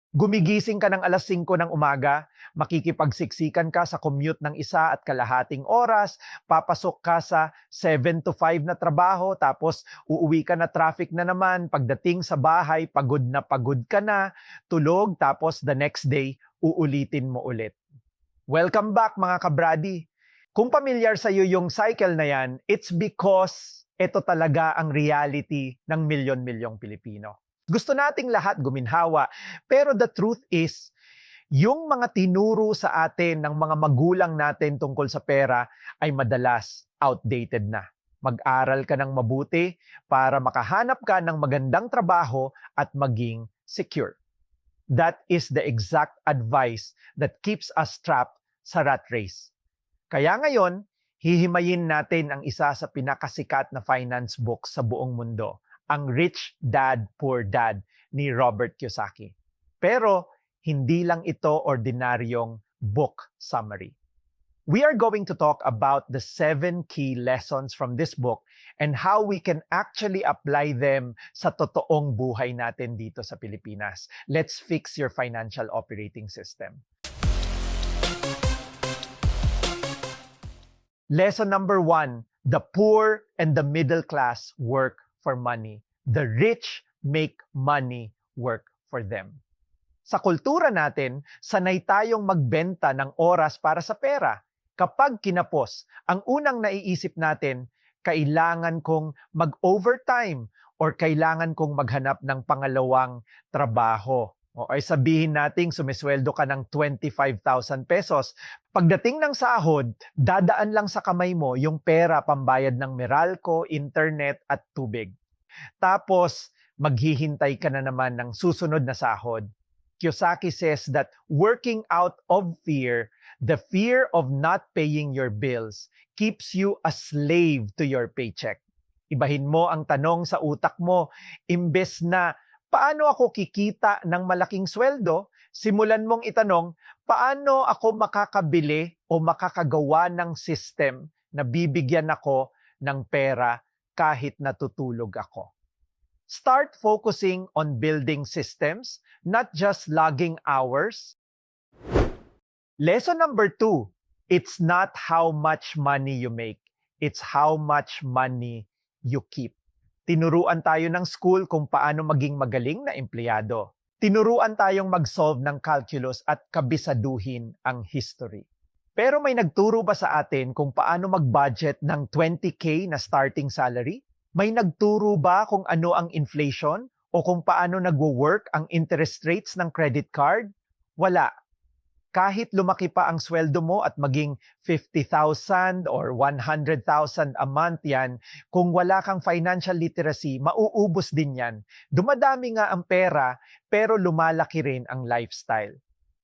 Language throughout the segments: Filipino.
Gumigising ka ng alas 5 ng umaga, makikipagsiksikan ka sa commute ng 1.5 oras, papasok ka sa 7 to 5 na trabaho, tapos uuwi ka na traffic na naman, pagdating sa bahay, pagod na pagod ka na, tulog, tapos the next day, uulitin mo ulit. Welcome back mga kabrady! Kung pamilyar sa iyo yung cycle na yan, it's because ito talaga ang reality ng milyon-milyong Pilipino. Gusto nating lahat guminhawa, pero the truth is, yung mga tinuro sa atin ng mga magulang natin tungkol sa pera ay madalas outdated na. Mag-aral ka ng mabuti para makahanap ka ng magandang trabaho at maging secure. That is the exact advice that keeps us trapped sa rat race. Kaya ngayon, hihimayin natin ang isa sa pinakasikat na finance book sa buong mundo, ang Rich Dad, Poor Dad ni Robert Kiyosaki. Pero hindi lang ito ordinaryong book summary. We are going to talk about the 7 key lessons from this book and how we can actually apply them sa totoong buhay natin dito sa Pilipinas. Let's fix your financial operating system. Lesson number 1, the poor and the middle class work for money. The rich make money work for them. Sa kultura natin, sanay tayong magbenta ng oras para sa pera. Kapag kinapos, ang unang naiisip natin, kailangan kong mag-overtime or kailangan kong maghanap ng pangalawang trabaho. O ay sabihin nating sumisweldo ka ng 25,000 pesos. Pagdating ng sahod, dadaan lang sa kamay mo yung pera pambayad ng Meralco, internet at tubig. Tapos, maghihintay ka na naman ng susunod na sahod. Kiyosaki says that working out of fear, the fear of not paying your bills, keeps you a slave to your paycheck. Ibahin mo ang tanong sa utak mo, imbes na paano ako kikita ng malaking sweldo, simulan mong itanong, paano ako makakabili o makakagawa ng system na bibigyan ako ng pera kahit natutulog ako. Start focusing on building systems, not just logging hours. Lesson number 2, it's not how much money you make, it's how much money you keep. Tinuruan tayo ng school kung paano maging magaling na empleyado. Tinuruan tayong mag-solve ng calculus at kabisaduhin ang history. Pero may nagturo ba sa atin kung paano mag-budget ng 20K na starting salary? May nagturo ba kung ano ang inflation o kung paano nagwo-work ang interest rates ng credit card? Wala. Kahit lumaki pa ang sweldo mo at maging 50,000 or 100,000 a month yan, kung wala kang financial literacy, mauubos din yan. Dumadami nga ang pera, pero lumalaki rin ang lifestyle.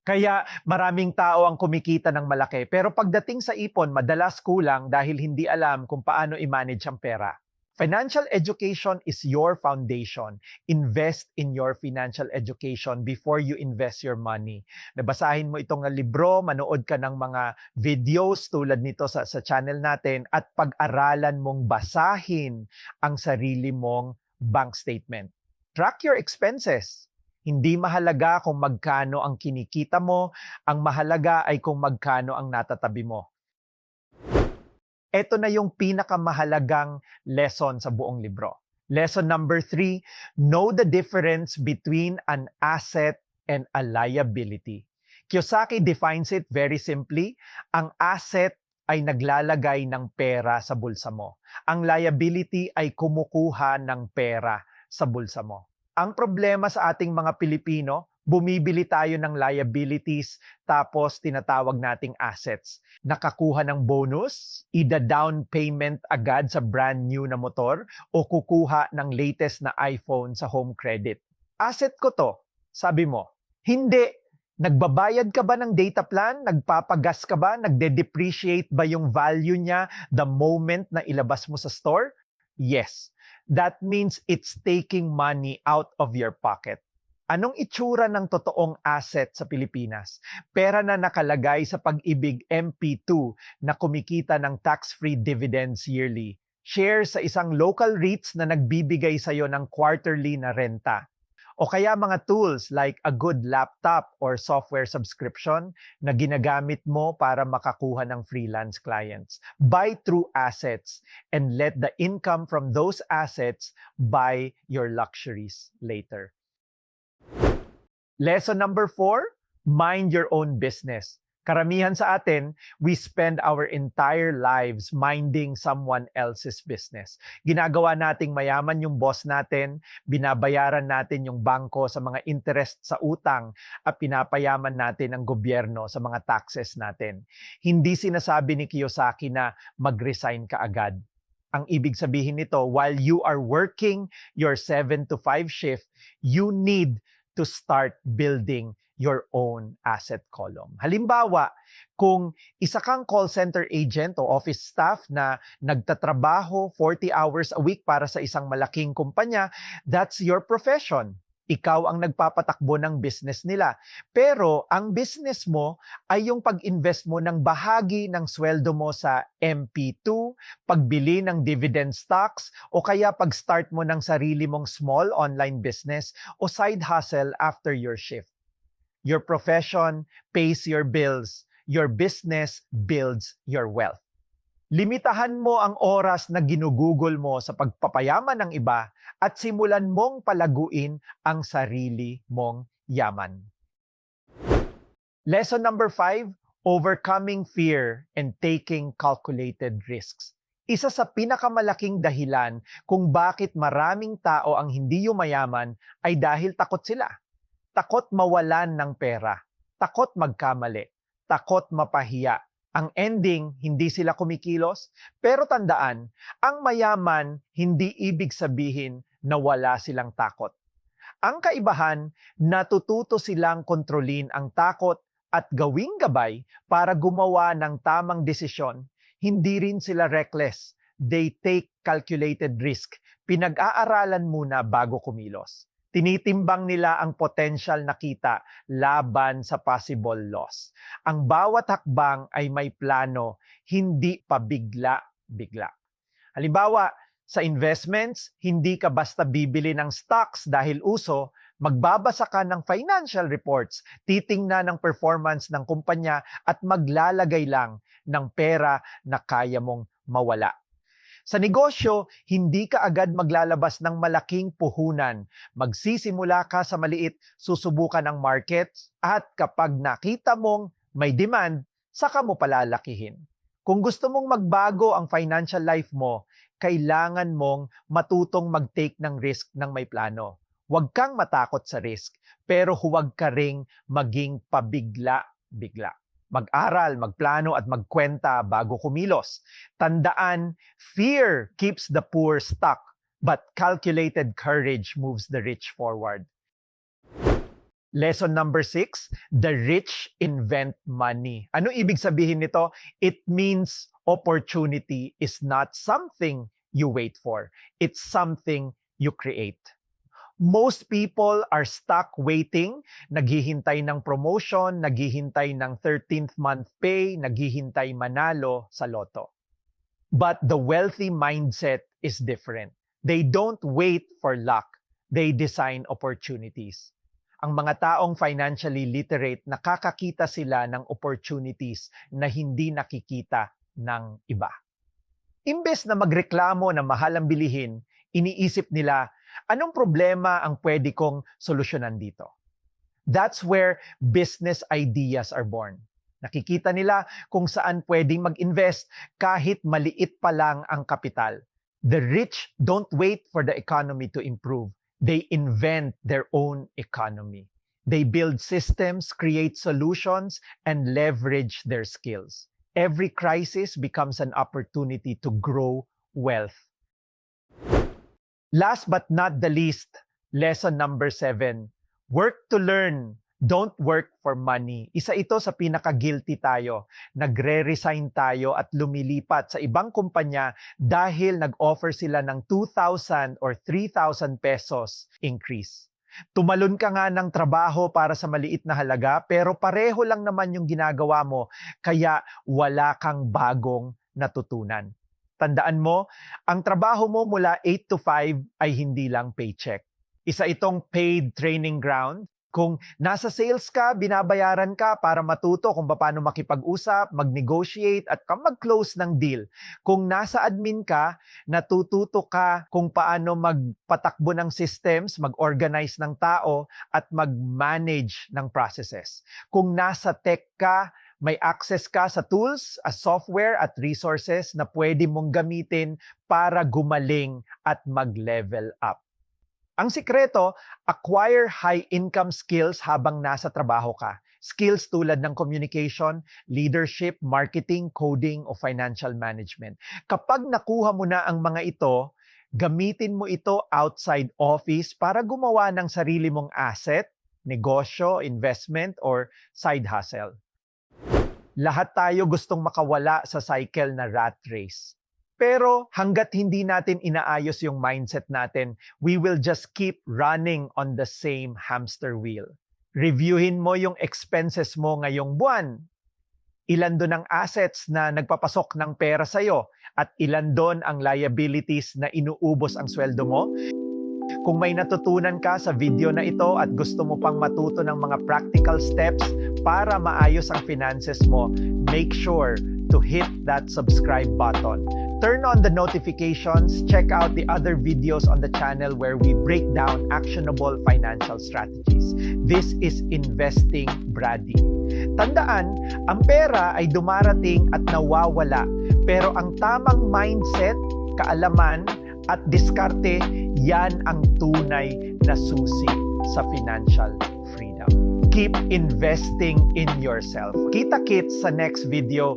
Kaya maraming tao ang kumikita ng malaki, pero pagdating sa ipon, madalas kulang dahil hindi alam kung paano i-manage ang pera. Financial education is your foundation. Invest in your financial education before you invest your money. Nabasahin mo itong libro, manood ka ng mga videos tulad nito sa channel natin at pag-aralan mong basahin ang sarili mong bank statement. Track your expenses. Hindi mahalaga kung magkano ang kinikita mo, ang mahalaga ay kung magkano ang natatabi mo. Ito na yung pinakamahalagang lesson sa buong libro. Lesson number 3, know the difference between an asset and a liability. Kiyosaki defines it very simply. Ang asset ay naglalagay ng pera sa bulsa mo. Ang liability ay kumukuha ng pera sa bulsa mo. Ang problema sa ating mga Pilipino, bumibili tayo ng liabilities tapos tinatawag nating assets. Nakakuha ng bonus, ida-down payment agad sa brand new na motor o kukuha ng latest na iPhone sa home credit. Asset ko to, sabi mo. Hindi. Nagbabayad ka ba ng data plan? Nagpapagas ka ba? Nagde-depreciate ba yung value niya the moment na ilabas mo sa store? Yes. That means it's taking money out of your pocket. Anong itsura ng totoong asset sa Pilipinas? Pera na nakalagay sa Pag-ibig MP2 na kumikita ng tax-free dividends yearly. Shares sa isang local REITs na nagbibigay sa'yo ng quarterly na renta. O kaya mga tools like a good laptop or software subscription na ginagamit mo para makakuha ng freelance clients. Buy true assets and let the income from those assets buy your luxuries later. Lesson number 4, mind your own business. Karamihan sa atin, we spend our entire lives minding someone else's business. Ginagawa nating mayaman yung boss natin, binabayaran natin yung bangko sa mga interest sa utang, at pinapayaman natin ang gobyerno sa mga taxes natin. Hindi sinasabi ni Kiyosaki na mag-resign ka agad. Ang ibig sabihin nito, while you are working your 7 to 5 shift, you need to start building your own asset column. Halimbawa, kung isa kang call center agent o office staff na nagtatrabaho 40 hours a week para sa isang malaking kumpanya, that's your profession. Ikaw ang nagpapatakbo ng business nila. Pero ang business mo ay yung pag-invest mo ng bahagi ng sweldo mo sa MP2, pagbili ng dividend stocks, o kaya pag-start mo ng sarili mong small online business o side hustle after your shift. Your profession pays your bills. Your business builds your wealth. Limitahan mo ang oras na ginugugol mo sa pagpapayaman ng iba at simulan mong palaguin ang sarili mong yaman. Lesson number 5, overcoming fear and taking calculated risks. Isa sa pinakamalaking dahilan kung bakit maraming tao ang hindi yumayaman ay dahil takot sila. Takot mawalan ng pera, takot magkamali, takot mapahiya. Ang ending, hindi sila kumikilos. Pero tandaan, ang mayaman hindi ibig sabihin na wala silang takot. Ang kaibahan, natututo silang kontrolin ang takot at gawing gabay para gumawa ng tamang desisyon. Hindi rin sila reckless. They take calculated risk. Pinag-aaralan muna bago kumilos. Tinitimbang nila ang potential na kita laban sa possible loss. Ang bawat hakbang ay may plano, hindi pa bigla-bigla. Halimbawa, sa investments, hindi ka basta bibili ng stocks dahil uso, magbabasa ka ng financial reports, titingnan ng performance ng kumpanya at maglalagay lang ng pera na kaya mong mawala. Sa negosyo, hindi ka agad maglalabas ng malaking puhunan. Magsisimula ka sa maliit, susubukan ang market, at kapag nakita mong may demand, saka mo palalakihin. Kung gusto mong magbago ang financial life mo, kailangan mong matutong mag-take ng risk ng may plano. Huwag kang matakot sa risk, pero huwag ka ring maging pabigla-bigla. Mag-aral, magplano at magkwenta bago kumilos. Tandaan, fear keeps the poor stuck, but calculated courage moves the rich forward. Lesson number 6, the rich invent money. Ano ibig sabihin nito? It means opportunity is not something you wait for. It's something you create. Most people are stuck waiting, naghihintay ng promotion, naghihintay ng 13th month pay, naghihintay manalo sa loto. But the wealthy mindset is different. They don't wait for luck. They design opportunities. Ang mga taong financially literate, nakakakita sila ng opportunities na hindi nakikita ng iba. Imbes na magreklamo na mahal ang bilihin, iniisip nila, anong problema ang pwede kong solusyonan dito? That's where business ideas are born. Nakikita nila kung saan pwedeng mag-invest kahit maliit pa lang ang kapital. The rich don't wait for the economy to improve. They invent their own economy. They build systems, create solutions, and leverage their skills. Every crisis becomes an opportunity to grow wealth. Last but not the least, lesson number 7, work to learn, don't work for money. Isa ito sa pinaka-guilty tayo. Nagre-resign tayo at lumilipat sa ibang kumpanya dahil nag-offer sila ng 2,000 or 3,000 pesos increase. Tumalon ka nga ng trabaho para sa maliit na halaga pero pareho lang naman yung ginagawa mo kaya wala kang bagong natutunan. Tandaan mo, ang trabaho mo mula 8 to 5 ay hindi lang paycheck. Isa itong paid training ground. Kung nasa sales ka, binabayaran ka para matuto kung paano makipag-usap, mag-negotiate, at mag-close ng deal. Kung nasa admin ka, natututo ka kung paano magpatakbo ng systems, mag-organize ng tao, at mag-manage ng processes. Kung nasa tech ka, may access ka sa tools, software at resources na pwede mong gamitin para gumaling at mag-level up. Ang sikreto, acquire high-income skills habang nasa trabaho ka. Skills tulad ng communication, leadership, marketing, coding, o financial management. Kapag nakuha mo na ang mga ito, gamitin mo ito outside office para gumawa ng sarili mong asset, negosyo, investment, or side hustle. Lahat tayo gustong makawala sa cycle na rat race. Pero hanggat hindi natin inaayos yung mindset natin, we will just keep running on the same hamster wheel. Reviewin mo yung expenses mo ngayong buwan. Ilan doon ang assets na nagpapasok ng pera sa'yo at ilan doon ang liabilities na inuubos ang sweldo mo. Kung may natutunan ka sa video na ito at gusto mo pang matuto ng mga practical steps para maayos ang finances mo, make sure to hit that subscribe button. Turn on the notifications, check out the other videos on the channel where we break down actionable financial strategies. This is Investing Brady. Tandaan, ang pera ay dumarating at nawawala, pero ang tamang mindset, kaalaman, at diskarte, yan ang tunay na susi sa financial freedom. Keep investing in yourself. Kita-kits sa next video.